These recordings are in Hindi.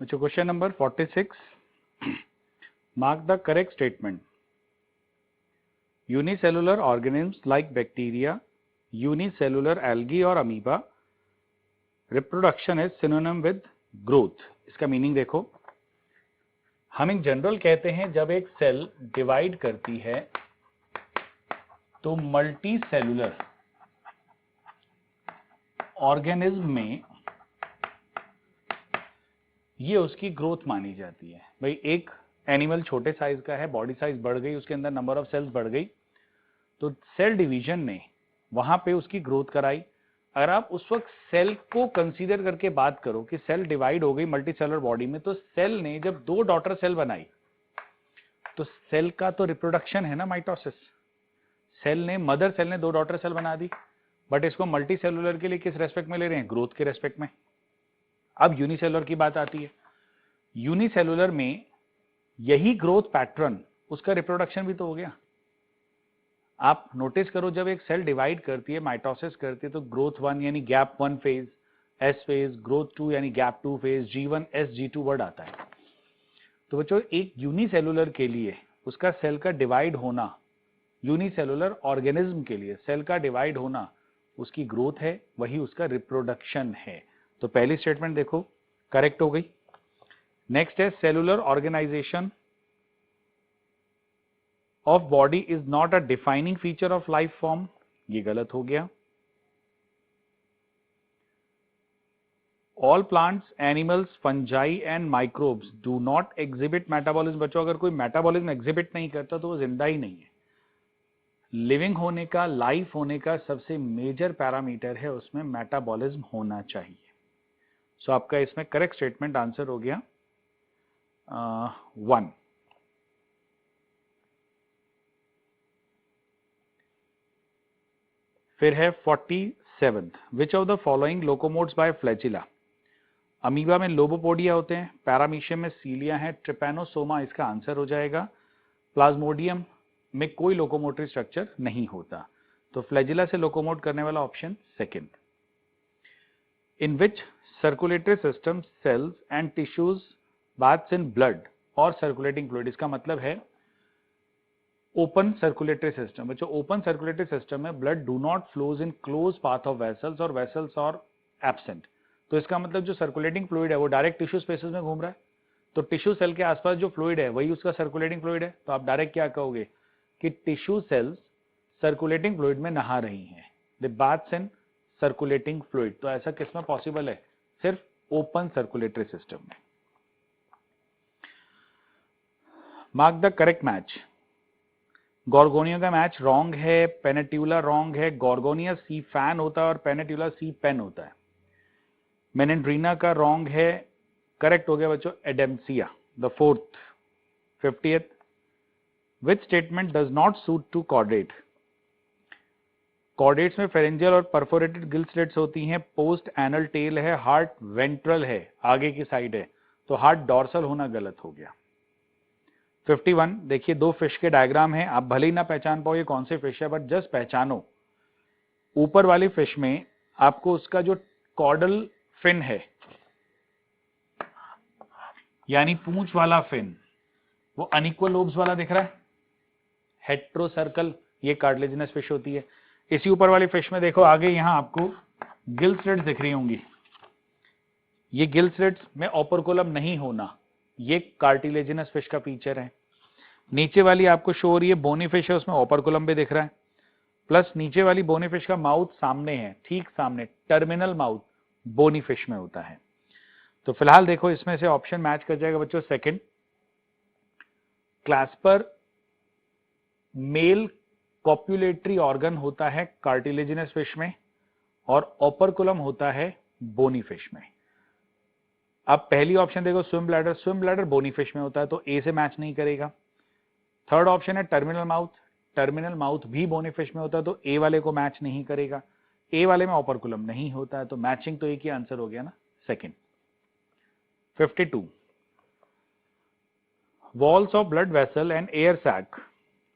So question number 46. Mark the correct statement. Unicellular organisms like bacteria, unicellular algae और amoeba, reproduction is synonym with growth. इसका मीनिंग देखो, हम एक जनरल कहते हैं जब एक सेल डिवाइड करती है तो मल्टी सेलुलर ऑर्गेनिज्म में ये उसकी ग्रोथ मानी जाती है। भाई एक एनिमल छोटे साइज का है, बॉडी साइज बढ़ गई, उसके अंदर नंबर ऑफ सेल्स बढ़ गई, तो सेल डिवीजन ने वहां पे उसकी ग्रोथ कराई। अगर आप उस वक्त सेल को कंसीडर करके बात करो कि सेल डिवाइड हो गई मल्टी सेलुलर बॉडी में, तो सेल ने जब दो डॉटर सेल बनाई तो सेल का तो रिप्रोडक्शन है ना, माइटोसिस। सेल ने, मदर सेल ने दो डॉटर सेल बना दी, बट इसको मल्टी सेलुलर के लिए किस रेस्पेक्ट में ले रहे हैं? ग्रोथ के रेस्पेक्ट में। अब यूनिसेलुलर की बात आती है, यूनिसेलुलर में यही ग्रोथ पैटर्न, उसका रिप्रोडक्शन भी तो हो गया। आप नोटिस करो, जब एक सेल डिवाइड करती है, माइटोसिस करती है, तो ग्रोथ 1 यानी gap 1 phase, S phase, growth 2 यानी gap 2 phase, G1 S G2 word आता है। तो बच्चों एक यूनिसेलुलर के लिए उसका सेल का डिवाइड होना, यूनिसेलुलर ऑर्गेनिज्म के लिए सेल का डिवाइड होना उसकी ग्रोथ है, वही उसका रिप्रोडक्शन है। तो पहली स्टेटमेंट देखो करेक्ट हो गई। नेक्स्ट है cellular organisation of body is not a defining feature of life form, ये गलत हो गया। All plants, animals, fungi and microbes do not exhibit metabolism. बच्चों अगर कोई मेटाबॉलिज्म एग्जिबिट नहीं करता तो वो जिंदा ही नहीं है। लिविंग होने का, लाइफ होने का सबसे मेजर पैरामीटर है, उसमें मेटाबॉलिज्म होना चाहिए। सो आपका इसमें करेक्ट स्टेटमेंट आंसर हो गया 1। फिर है 47th, which of the following locomotes by flagella. Amoeba में लोबोपोडिया होते हैं, पैरामीशियम में सीलिया है, ट्रिपैनोसोमा इसका आंसर हो जाएगा। प्लाज्मोडियम में कोई लोकोमोटरी स्ट्रक्चर नहीं होता, तो फ्लैजिला से लोकोमोट करने वाला option second. In which circulatory system sales and tissues baths in blood और सर्कुलेटिंग फ्लूइड, इसका मतलब है ओपन सर्कुलेटरी सिस्टम। बच्चों ओपन सर्कुलेटरी सिस्टम में blood do not flows in close path of vessels और वेसल्स और एब्सेंट। तो इसका मतलब जो सर्कुलेटिंग फ्लूइड है वो डायरेक्ट टिश्यू स्पेसेस में घूम रहा है, तो टिश्यू सेल के आसपास जो फ्लूइड है वही उसका सर्कुलेटिंग फ्लूइड है। तो आप डायरेक्ट क्या कहोगे कि टिश्यू सेल्स सर्कुलेटिंग फ्लूइड में नहा रही हैं, the baths in circulating fluid. तो ऐसा किसमें पॉसिबल है? सिर्फ ओपन सर्कुलेटरी सिस्टम में। Mark the correct match. Gorgonia का मैच रॉन्ग है, पेनेट्यूला रॉन्ग है। गॉर्गोनिया सी फैन होता है और पेनेट्यूला सी पेन होता है। मेनेंड्रीना का रॉन्ग है, करेक्ट हो गया बच्चों एडेम्सिया the fourth. 50th, which statement does not suit to chordate. Chordates में फेरेंजियल और परफोरेटेड गिल स्लिट्स होती हैं, पोस्ट एनल टेल है, हार्ट वेंट्रल है, आगे की साइड है, तो हार्ट डॉर्सल होना गलत हो गया। 51, देखिए दो फिश के डायग्राम हैं, आप भले ही ना पहचान पाओ ये कौन से फिश है, बट जस्ट पहचानो। ऊपर वाली फिश में आपको उसका जो कॉर्डल फिन है, यानी पूंछ वाला फिन, वो अनइक्वल लोब्स वाला दिख रहा है, हेट्रोसर्कल, ये कार्टिलेजिनस फिश होती है। इसी ऊपर वाली फिश में देखो आगे यहां आपको गिल स्लिट्स दिख रही होंगी, ये गिल स्लिट्स में ओपरकुलम नहीं होना, ये कार्टिलेजिनस फिश का फीचर है। नीचे वाली आपको शो हो रही है बोनी फिश है, उसमें ओपरकुलम भी दिख रहा है, प्लस नीचे वाली बोनी फिश का माउथ सामने है, ठीक सामने, टर्मिनल माउथ बोनी फिश में होता है। तो फिलहाल देखो इसमें से ऑप्शन मैच कर जाएगा बच्चों सेकंड। क्लैस्पर मेल कॉप्युलेटरी ऑर्गन होता है कार्टिलेजिनस फिश में और ओपरकुलम होता है बोनी फिश में। अब पहली ऑप्शन देखो swim bladder, swim bladder bony fish में होता है, तो ए से मैच नहीं करेगा। थर्ड ऑप्शन है टर्मिनल माउथ, टर्मिनल माउथ भी बोनी फिश में होता है, तो ए वाले को मैच नहीं करेगा। ए वाले में ओपरकुलम नहीं होता है, तो मैचिंग तो एक ही आंसर हो गया ना, second. 52, walls of blood vessel and air sac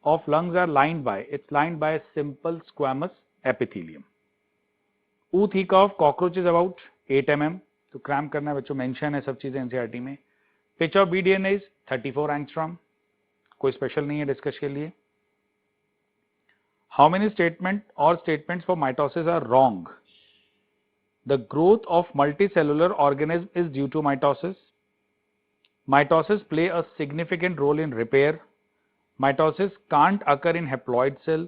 of lungs are lined by, it's lined by simple squamous epithelium. Ootheca of cockroach is about 8 mm, तो क्रैम करना है बच्चों, मेंशन है सब चीजें एनसीईआरटी में। Pitch of BDNA is 34 angstrom, कोई स्पेशल नहीं है डिस्कस के लिए। हाउ मेनी स्टेटमेंट और statements for mitosis are wrong? The growth of multicellular organism is due to mitosis, mitosis play a significant role in repair, mitosis can't occur in haploid cell,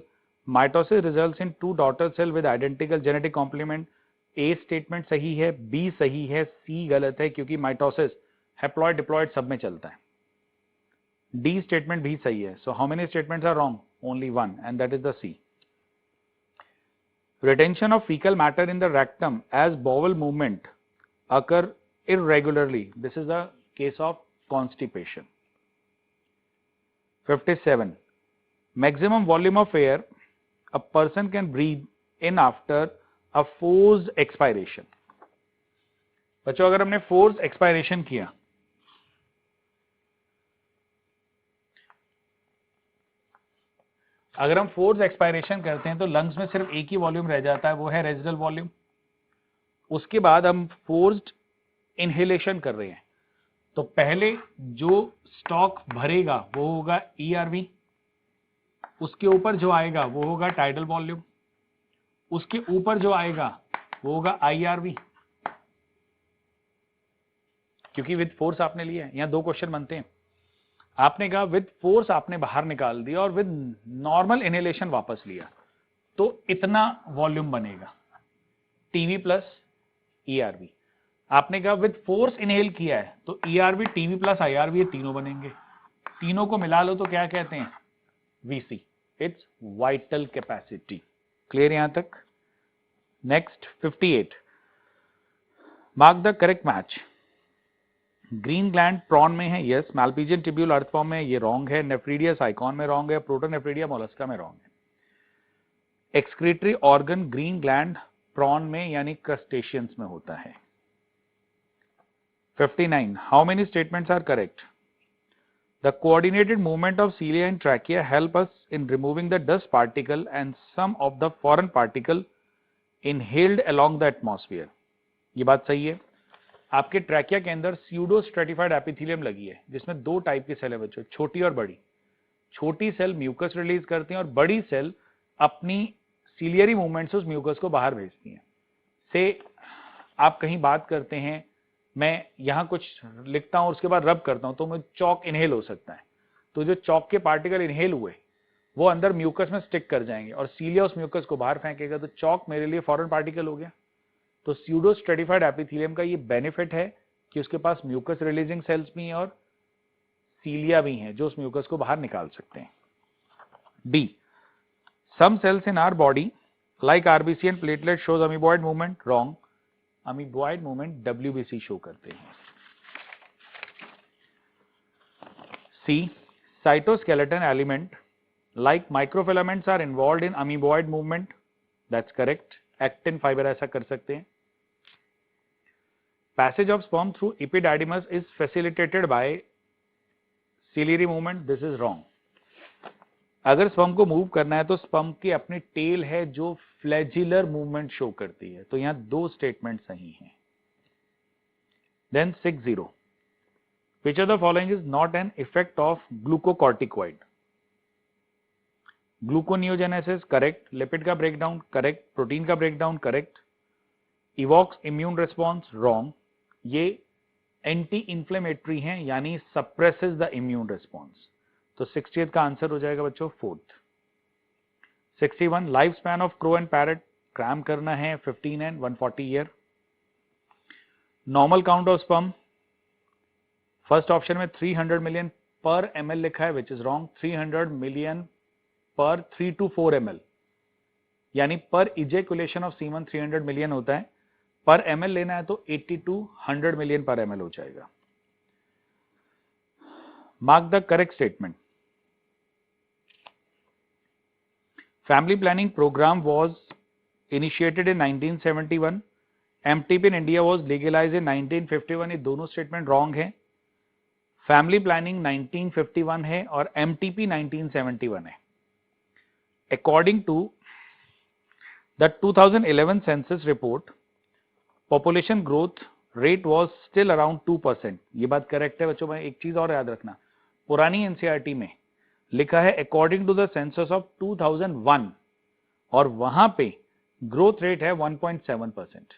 mitosis results in two daughter cell with identical genetic complement। A statement सही है, B सही है, C गलत है क्योंकि माइटोसिस हैप्लॉइड डिप्लॉइड सब में चलता है। D स्टेटमेंट भी सही है। So how many statements are wrong? Only one, and that is the C। Retention of fecal matter in the rectum as bowel movement occur irregularly. This is the case of constipation. 57. Maximum volume of air a person can breathe in after a forced expiration. बच्चों अगर हमने forced expiration किया, अगर हम फोर्स एक्सपायरेशन करते हैं तो लंग्स में सिर्फ एक ही वॉल्यूम रह जाता है, वो है रेजिडल वॉल्यूम। उसके बाद हम फोर्स्ड इनहेलेशन कर रहे हैं, तो पहले जो स्टॉक भरेगा वो होगा ईआरवी, उसके ऊपर जो आएगा वो होगा टाइडल वॉल्यूम, उसके ऊपर जो आएगा वो होगा आईआरवी, क्योंकि विद फोर्स आपने लिया है। यहां दो क्वेश्चन बनते हैं, आपने कहा विद फोर्स आपने बाहर निकाल दिया और विद नॉर्मल इनहेलेशन वापस लिया, तो इतना वॉल्यूम बनेगा टीवी प्लस ईआरवी। आपने कहा विद फोर्स इनहेल किया है तो ईआरवी टीवी प्लस आईआरवी, ये तीनों बनेंगे, तीनों को मिला लो तो क्या कहते हैं? VC, it's vital capacity. Clear यहां तक? Next 58, mark the correct match. Green gland prawn में है, यस। मैल्पीजियन टिब्यूल अर्थफॉर्म में, ये रॉन्ग है। नेफ्रीडिया साइकॉन में रॉन्ग है। प्रोटोनेफ्रीडिया मोलस्का में रॉन्ग है। Excretory organ green gland prawn में यानी क्रस्टेशियंस में होता है। 59, how many statements are correct? The coordinated movement of cilia and trachea help us in removing the dust particle and some of the foreign particle inhaled along the atmosphere. ये बात सही है। आपके ट्रैकिया के अंदर स्यूडो स्ट्रेटिफाइड एपिथेलियम लगी है, जिसमें दो टाइप की सेल है बच्चों, छोटी और बड़ी। छोटी सेल म्यूकस रिलीज करती हैं और बड़ी सेल अपनी सीलियरी मूवमेंट से उस म्यूकस को बाहर भेजती हैं। से आप कहीं बात करते हैं, मैं यहां कुछ लिखता हूं और उसके बाद रब करता हूं तो मुझे चौक इनहेल हो सकता है, तो जो चौक के पार्टिकल इनहेल हुए वो अंदर म्यूकस में स्टिक कर जाएंगे और सीलिया उस म्यूकस को बाहर फेंकेगा, तो चौक मेरे लिए फॉरेन पार्टिकल हो गया। तो स्यूडो स्ट्रेटिफाइड एपिथेलियम का ये बेनिफिट है कि उसके पास म्यूकस रिलीजिंग सेल्स भी हैं और सीलिया भी हैं जो उस म्यूकस को बाहर निकाल सकते हैं। B, some cells in our body like RBC and platelet shows amoeboid movement. Wrong, amoeboid movement WBC show करते हैं। C, cytoskeleton element like microfilaments are involved in amoeboid movement. That's correct, actin fibre ऐसा कर सकते हैं। Passage of sperm through epididymis is facilitated by ciliary movement. This is wrong. अगर स्पर्म को मूव करना है तो स्पर्म की अपनी टेल है जो फ्लैजिलर मूवमेंट शो करती है, तो यहां दो स्टेटमेंट सही हैं। Then 60, which of the following is not an effect of glucocorticoid? Gluconeogenesis correct, lipid का ब्रेकडाउन करेक्ट, प्रोटीन का breakdown correct, evokes immune response wrong, ये एंटी इंफ्लेमेटरी हैं यानी सप्रेसेस द इम्यून रिस्पॉन्स। तो 60th का आंसर हो जाएगा बच्चों fourth. 61, life span of crow and parrot, cram करना है 15 and 140 year. Normal count of sperm, first option में 300 मिलियन पर ml लिखा है, विच इज रॉन्ग। 300 मिलियन पर 3 to 4 ml, यानी पर इजेकुलेशन ऑफ सीमन 300 मिलियन होता है, पर ml लेना है तो 80 to 100 मिलियन पर ml हो जाएगा। Mark the correct statement. Family planning programme was initiated in 1971, MTP in India was legalise in 1951। ये दोनों स्टेटमेंट रॉन्ग है। फैमिली प्लानिंग 1951 है और एमटीपी 1971 है। According to the 2011 census report, population growth rate was still around 2%। ये बात करेक्ट है बच्चों। मैं एक चीज और याद रखना, पुरानी एनसीईआरटी में लिखा है according to the census of 2001 और वहां पे ग्रोथ रेट है 1.7%।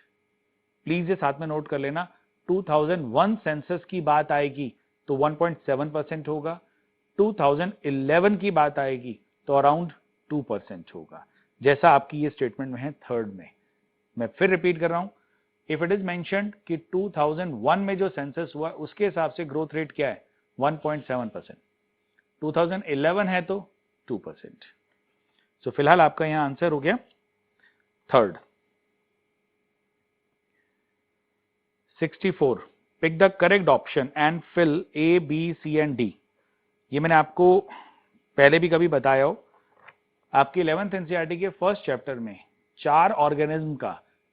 प्लीज ये साथ में नोट कर लेना, 2001 सेंसस की बात आएगी तो 1.7% होगा, 2011 की बात आएगी तो अराउंड 2% होगा, जैसा आपकी ये स्टेटमेंट में है थर्ड में। मैं फिर रिपीट कर रहा हूं, इफ इट इज मेंशन्ड कि 2001 में जो सेंसस हुआ उसके हिसाब से ग्रोथ रेट क्या है 1.7%, 2011 है तो 2%। सो फिलहाल आपका यहां आंसर हो गया third. 64, pick the correct option and fill A B C and D. ये मैंने आपको पहले भी कभी बताया हो, आपकी 11th एनसीईआरटी के फर्स्ट चैप्टर में 4 ऑर्गेनिज्म का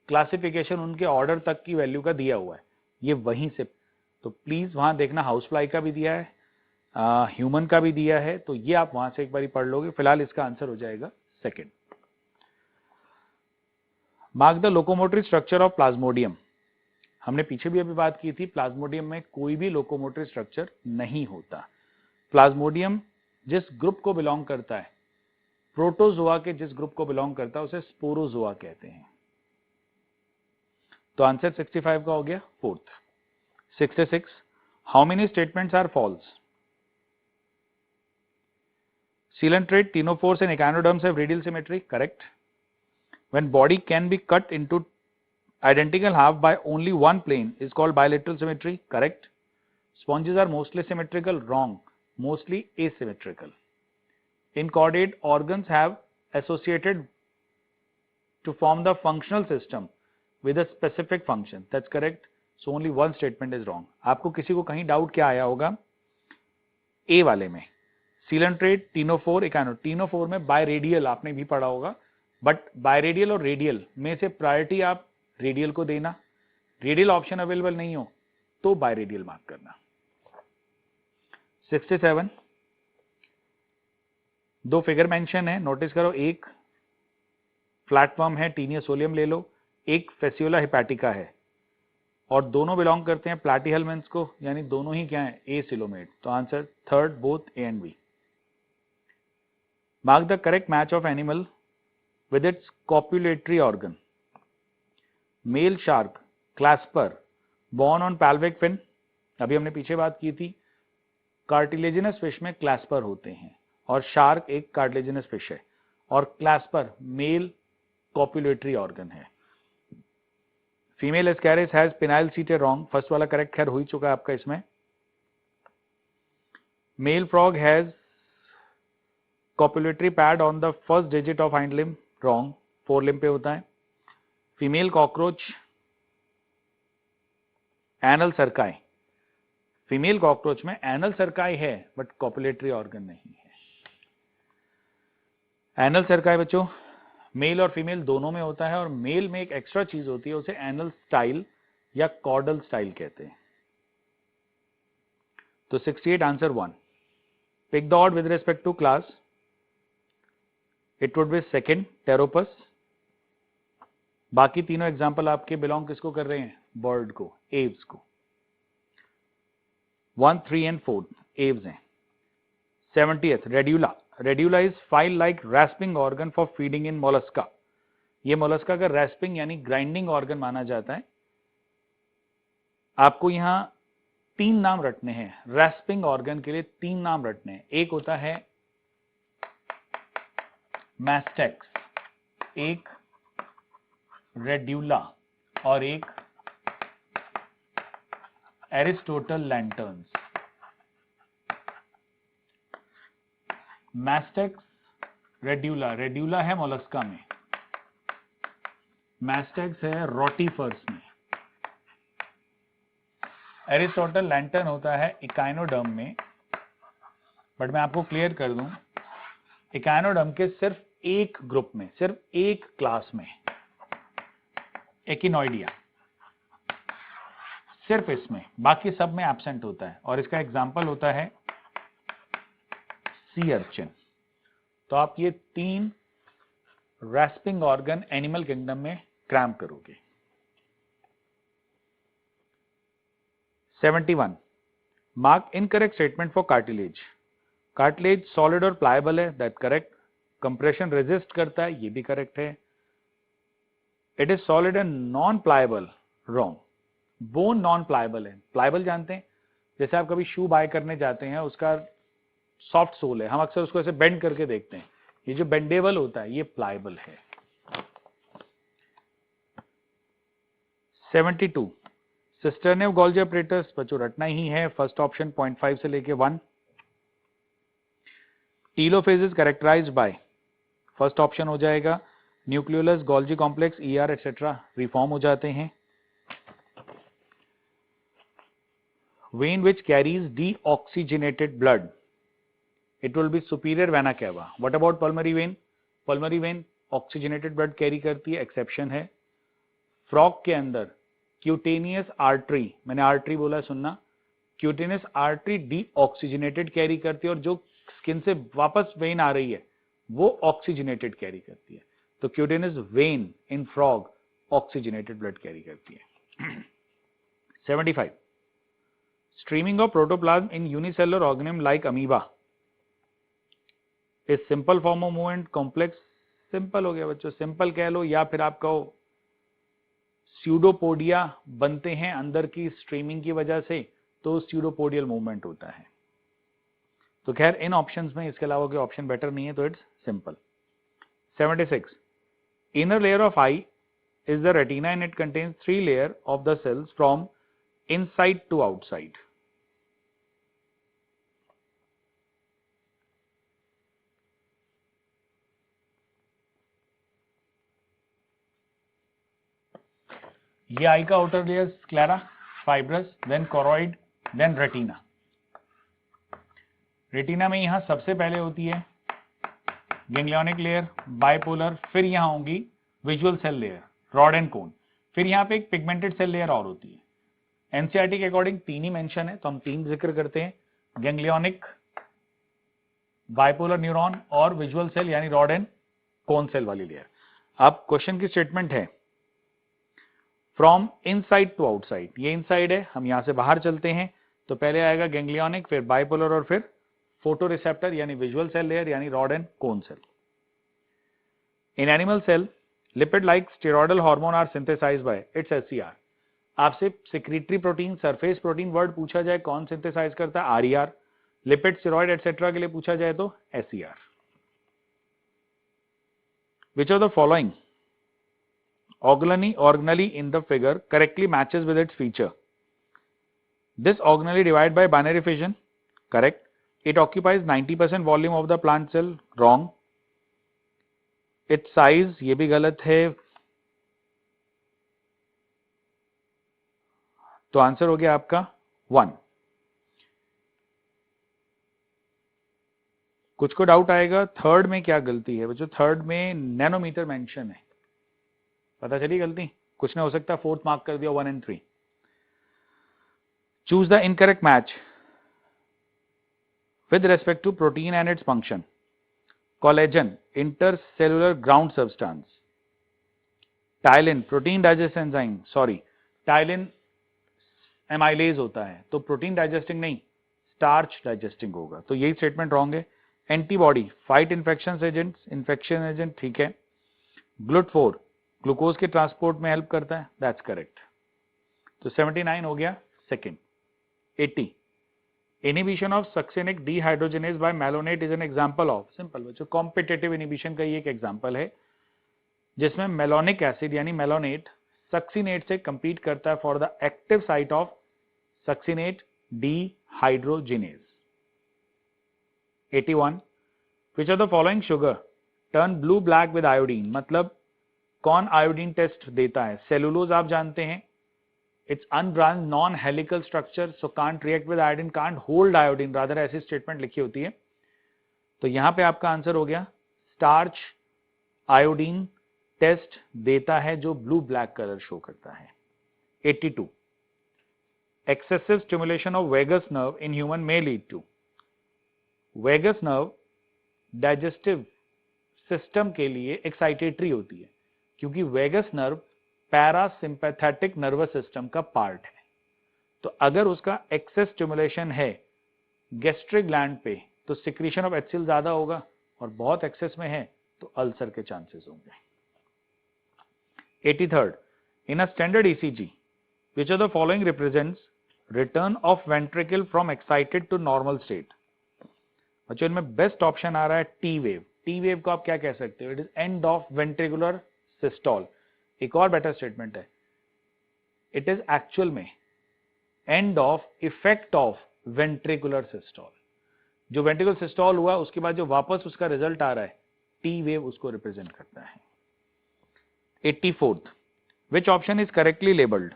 क्लासिफिकेशन उनके ऑर्डर तक की वैल्यू का दिया हुआ है, ये वहीं से, तो प्लीज वहां देखना, हाउस फ्लाई का भी दिया है, ह्यूमन का भी दिया है, तो ये आप वहां से एक बार पढ़ लोगे। फिलहाल इसका आंसर हो जाएगा second. Mark the locomotory structure of Plasmodium. हमने पीछे भी अभी बात की थी, प्लाज्मोडियम में कोई भी लोकोमोटरी स्ट्रक्चर नहीं होता। प्लाज्मोडियम जिस ग्रुप को बिलोंग करता है, प्रोटोजोआ के जिस ग्रुप को बिलोंग करता है उसे स्पोरोजोआ कहते हैं। तो आंसर 65 का हो गया fourth. 66, how many statements are false? Coelenterate, ctenophores and echinoderms have radial symmetry, correct. When body can be cut into identical half by only one plane is called bilateral symmetry, correct. Sponges are mostly symmetrical, wrong, mostly asymmetrical. Inchordate organs have associated to form the functional system with a specific function, that's correct. So only one statement is wrong. आपको किसी को कहीं डाउट क्या आया होगा ए वाले में, सीलेंट्रेट, टीनोफोर, इकानो। टीनोफोर में बायरेडियल आपने भी पढ़ा होगा, बट बायरेडियल और रेडियल में से प्रायोरिटी आप रेडियल को देना, रेडियल ऑप्शन अवेलेबल नहीं हो तो बायरेडियल मार्क करना। 67, दो फिगर मेंशन है, नोटिस करो, एक फ्लैटफॉर्म है, टीनियोसोलियम ले लो, एक फेसियोला हिपैटिका है, और दोनों बिलोंग करते हैं प्लैटीहेल्मिन्थ्स को, यानी दोनों ही क्या है एसिलोमेट। तो answer third, both A and B. Mark the correct match of animal with its copulatory organ. Male shark, clasper, born on pelvic fin. अभी हमने पीछे बात की थी, कार्टिलेजिनस फिश में क्लास्पर होते हैं और शार्क एक कार्टिलेजिनस फिश है, और क्लास्पर मेल कॉपुलेटरी ऑर्गन है। Female ascaris has penile setae, wrong, first वाला करेक्ट खैर हो ही चुका है आपका इसमें। Male frog has copulatory pad on the first digit of hind limb, wrong, forelimb पे होता है। Female cockroach anal cerci, female cockroach में एनल सर्काई है बट कॉपुलेटरी ऑर्गन नहीं है। एनल सर्काई बच्चों मेल और फीमेल दोनों में होता है, और मेल में एक एक्स्ट्रा चीज होती है, उसे एनल स्टाइल या कॉर्डल स्टाइल कहते हैं। तो 68 answer 1। Pick the odd with respect to class, it would be second, pteropus. बाकी तीनों एग्जाम्पल आपके बिलोंग किसको कर रहे हैं, बर्ड को, एव्स को। 1, 3 एंड 4 एव्स हैं। 70th, radula. Radula is file like रैस्पिंग organ for feeding in Mollusca. ये मोलस्का का रैस्पिंग यानी ग्राइंडिंग ऑर्गन माना जाता है। आपको यहां 3 नाम रटने हैं, रैस्पिंग ऑर्गन के लिए 3 नाम रटने हैं। एक होता है मैस्टेक्स, एक रेड्यूला, और एक एरिस्टोटल लैंटर्न्स। मैस्टेक्स, रेड्यूला, रेड्यूला है मोलस्का में, मैस्टेक्स है रोटीफर्स में, एरिस्टोटल लैंटर्न होता है इकाइनोडर्म में। बट मैं आपको क्लियर कर दूं, इकाइनोडर्म के सिर्फ एक ग्रुप में, सिर्फ एक क्लास में, एकिनोइडिया, सिर्फ इसमें, बाकी सब में एब्सेंट होता है, और इसका एग्जाम्पल होता है सी अर्चिन। तो आप ये 3 रैस्पिंग ऑर्गन एनिमल किंगडम में क्रैम करोगे। 71, mark incorrect statement for cartilage. Cartilage solid और प्लायबल है, दैट करेक्ट। कंप्रेशन रेजिस्ट करता है, ये भी करेक्ट है। It is solid and non pliable, wrong. Bone non pliable है, प्लायबल जानते हैं, जैसे आप कभी शू बाय करने जाते हैं, उसका सॉफ्ट सोल है, हम अक्सर उसको ऐसे बेंड करके देखते हैं, ये जो बेंडेबल होता है ये प्लायबल है। 72, सिस्टर्नेव गोल्जी ऑपरेटर्स बच्चों रटना ही है, फर्स्ट ऑप्शन 0.5 से लेके 1। Telophase is characterised by, first option हो जाएगा, nucleolus Golgi complex, ER etcetera reform हो जाते हैं। Vein which carries deoxygenated blood, it will be superior vena cava. What about pulmonary vein? Pulmonary vein oxygenated blood carry करती है, एक्सेप्शन है। फ्रॉग के अंदर क्यूटेनियस आर्टरी, मैंने आर्टरी बोला सुनना, क्यूटेनियस आर्टरी डीऑक्सीजनेटेड कैरी करती है, और जो स्किन से वापस वेन आ रही है वो ऑक्सीजनेटेड कैरी करती है। तो cutaneous when in frog oxygenated blood carry करती है। 75, streaming of protoplasm in unicellular organism like amoeba is simple form of movement, complex, simple हो गया बच्चों, सिंपल कह लो, या फिर आप कहो स्यूडोपोडिया बनते हैं अंदर की स्ट्रीमिंग की वजह से, तो स्यूडोपोडियल मूवमेंट होता है। तो खैर इन ऑप्शंस में इसके अलावा कोई ऑप्शन बेटर नहीं है, तो it's simple. 76, inner layer of I is the retina and it contains 3 layers of the cells from inside to outside. ये आई का outer layer sclera, fibrous, then choroid, then retina. Retina में यहां सबसे पहले होती है गैंग्लियोनिक लेयर, बाइपोलर, फिर यहां होंगी visual cell layer, rod and cone, फिर यहां पे एक पिगमेंटेड सेल लेयर और होती है। एनसीईआरटी के अकॉर्डिंग 3 ही मेंशन है, तो हम 3 जिक्र करते हैं, गैंग्लियोनिक, बाइपोलर न्यूरॉन और विजुअल सेल यानी रॉड एंड कोन सेल वाली लेयर। अब क्वेश्चन की स्टेटमेंट है फ्रॉम इनसाइड टू आउटसाइड, ये इनसाइड है, हम यहां से बाहर चलते हैं, तो पहले आएगा गैंग्लियोनिक, फिर बाइपोलर और फिर फोटो रिसेप्टर यानी विजुअल सेल लेयर यानी rod and cone cell. In animal cell lipid like steroidal hormone are synthesised by its SER. आपसे secretory protein, surface protein word पूछा जाए कौन सिंथेसाइज करता है, आरईआर। लिपिड, स्टेरॉइड एटसेट्रा के लिए पूछा जाए तो SCR. Which of the following organelle in the figure correctly matches with its feature? This organelle divided by binary fission, correct. It occupies 90% volume of the plant cell, wrong. Its size, ये भी गलत है, तो आंसर हो गया आपका 1। कुछ को डाउट आएगा थर्ड में क्या गलती है बच्चों, थर्ड में नैनोमीटर मेंशन है, पता चली गलती, कुछ ने हो सकता है 4th मार्क कर दिया 1 and 3। Choose the incorrect match with respect to protein and its function. Collagen, intercellular ground substance. Tyline, protein digest enzyme, sorry, tyline amylase होता है, तो प्रोटीन डाइजेस्टिंग नहीं, स्टार्च डाइजेस्टिंग होगा, तो यही स्टेटमेंट रॉन्ग है। एंटीबॉडी, फाइट इन्फेक्शन एजेंट, ठीक है। GLUT4, ग्लूकोज के ट्रांसपोर्ट में हेल्प करता है, दैट्स करेक्ट। तो 79 हो गया second. 80, inhibition of succinic dehydrogenase by malonate is an example of, simple बच्चों, कॉम्पिटिटिव इनिबिशन का ये एक एग्जांपल है जिसमें मेलोनिक एसिड यानी मेलोनेट सक्सिनेट से कंपीट करता है for the active site of succinate dehydrogenase. 81, which of the following sugar turn blue black with iodine, मतलब कौन आयोडीन टेस्ट देता है, सेलुलोज आप जानते हैं, it's unbranched non-helical structure so can't react with iodine, can't hold iodine, rather ऐसी स्टेटमेंट लिखी होती है। तो यहां पे आपका आंसर हो गया स्टार्च आयोडीन टेस्ट देता है जो ब्लू ब्लैक कलर शो करता है। 82, excessive stimulation of vagus nerve in human may lead to, vagus nerve digestive system के लिए एक्साइटेटरी होती है क्योंकि vagus nerve parasympathetic nervous system का पार्ट है, तो अगर उसका एक्सेस स्टिमुलेशन है गैस्ट्रिक ग्लैंड पे तो सिक्रीशन ऑफ एचसीएल ज्यादा होगा, और बहुत एक्सेस में है तो अल्सर के चांसेस होंगे। 83rd, in a standard ECG, which of the following represents return of ventricle from excited to normal state? बच्चों इनमें बेस्ट ऑप्शन आ रहा है टी वेव। टी वेव को आप क्या कह सकते हो? It is end of ventricular systole. एक और बेटर स्टेटमेंट है, इट इज एक्चुअल में end of effect of ventricular systole. जो वेंट्रिकुलर सिस्टोल हुआ उसके बाद जो वापस उसका रिजल्ट आ रहा है, टी वेव उसको रिप्रेजेंट करता है। 84th, which option is correctly labeled?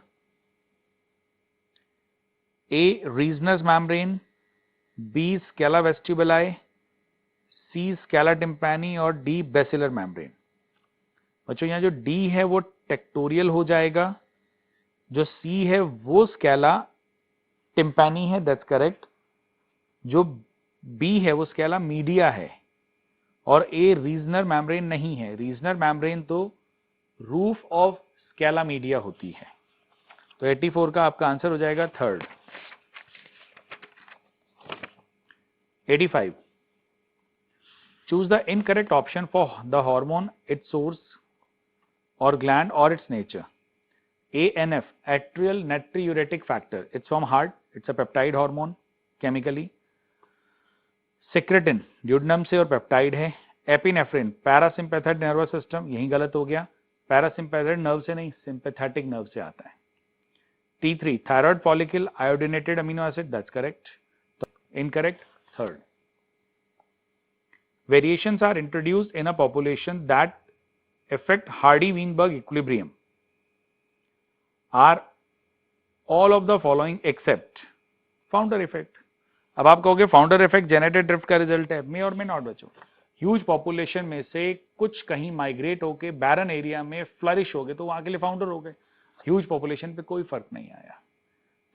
A. Reisner's membrane, B. Scala vestibuli, C. Scala tympani और D. basilar membrane। बच्चों यहाँ जो D है वो टेक्टोरियल हो जाएगा, जो C है वो स्केला टिम्पैनी है, दैट्स करेक्ट। जो B है वो स्केला मीडिया है, और A रीजनर मेम्ब्रेन नहीं है। रीजनर मेम्ब्रेन तो रूफ ऑफ स्केला मीडिया होती है। तो 84 का आपका आंसर हो जाएगा third. 85, choose the incorrect option for the hormone, its source और ग्लैंड और its nature. ANF, atrial natriuretic factor, it's from heart, it's a peptide hormone chemically. Secretin duodenum से और पेप्टाइड है। एपिनेफ्रिन पैरासिम्पैथेटिक नर्वस सिस्टम, यही गलत हो गया, पैरासिम्पैथेटिक नर्व से नहीं, सिंपैथेटिक नर्व से आता है। T3, thyroid follicle iodinated amino acid, that's correct. Incorrect third. Variations are introduced in a population that affect Hardy-Weinberg equilibrium. Are all of the following except founder effect. अब आप कहोगे फाउंडर इफेक्ट जेनेटिक ड्रिफ्ट का रिजल्ट है, मे और मे नॉट बच्चों। ह्यूज पॉपुलेशन में से कुछ कहीं माइग्रेट होके बैरन एरिया में फ्लरिश हो गए तो वहां के लिए फाउंडर हो गए। ह्यूज पॉपुलेशन पे कोई फर्क नहीं आया।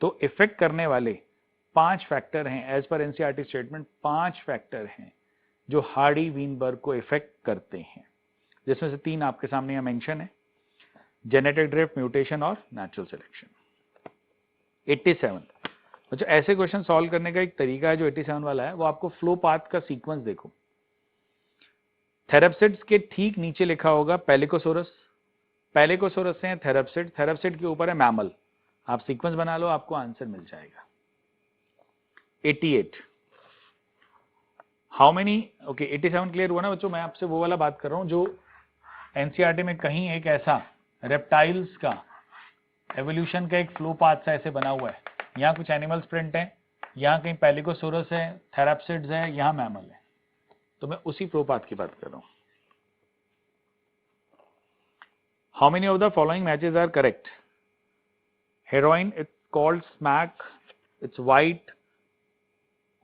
तो इफेक्ट करने वाले 5 फैक्टर हैं, as per NCERT statement 5 factor हैं जो हार्डी वीनबर्ग को इफेक्ट करते हैं, जिसमें से 3 आपके सामने यहाँ मेंशन है, जेनेटिक ड्रिफ्ट, म्यूटेशन और नेचुरल सिलेक्शन। 87, अच्छा ऐसे क्वेश्चन सॉल्व करने का एक तरीका है जो 87 वाला है, वो आपको फ्लो पाथ का सीक्वेंस देखो। थेरेप्सिड्स के ठीक नीचे लिखा होगा पेलिकोसोरस, पेलिकोसोरस से है थेरेप्सिड, थेरेप्सिड के ऊपर है मैमल। आप सीक्वेंस बना लो, आपको आंसर मिल जाएगा। 88, हाउ मेनी, ओके 87 क्लियर हुआ ना बच्चों। मैं आपसे वो वाला बात कर रहा हूं जो एनसीईआरटी में कहीं एक ऐसा रेप्टाइल्स का एवोल्यूशन का एक फ्लो पाथ सा ऐसे बना हुआ है, यहाँ कुछ एनिमल्स प्रिंट है, यहाँ कहीं पेलिकोसोरस है, थेरेप्सिड्स है, यहाँ मैमल है, तो मैं उसी फ्लो पाथ की बात कर रहा हूं। How many of the following matches are correct? Heroin, it's called smack, it's white,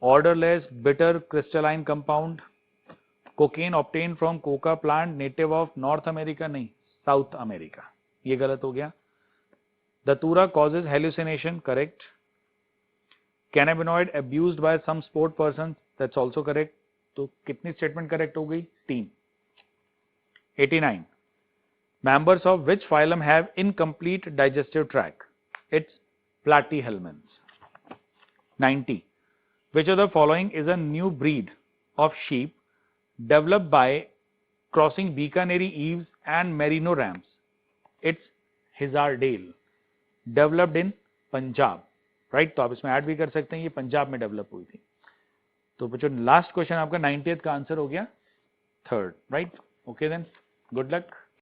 orderless bitter crystalline compound. Cocaine obtained from coca plant native of North America, नहीं South America, ये गलत हो गया। Datura causes hallucination, correct. Cannabinoid abused by some sport persons, that's also correct. तो कितनी स्टेटमेंट करेक्ट हो गई? 3। 89, members of which phylum have incomplete digestive tract? It's platyhelminths. 90, which of the following is a new breed of sheep developed by crossing Bikaneri Eves and Merino Rams? It's Hizardale, developed in Punjab, right? तो आप इसमें ऐड भी कर सकते हैं, ये पंजाब में डेवलप हुई थी। तो बच्चों लास्ट क्वेश्चन आपका 90th का आंसर हो गया third, right? Okay then, good luck.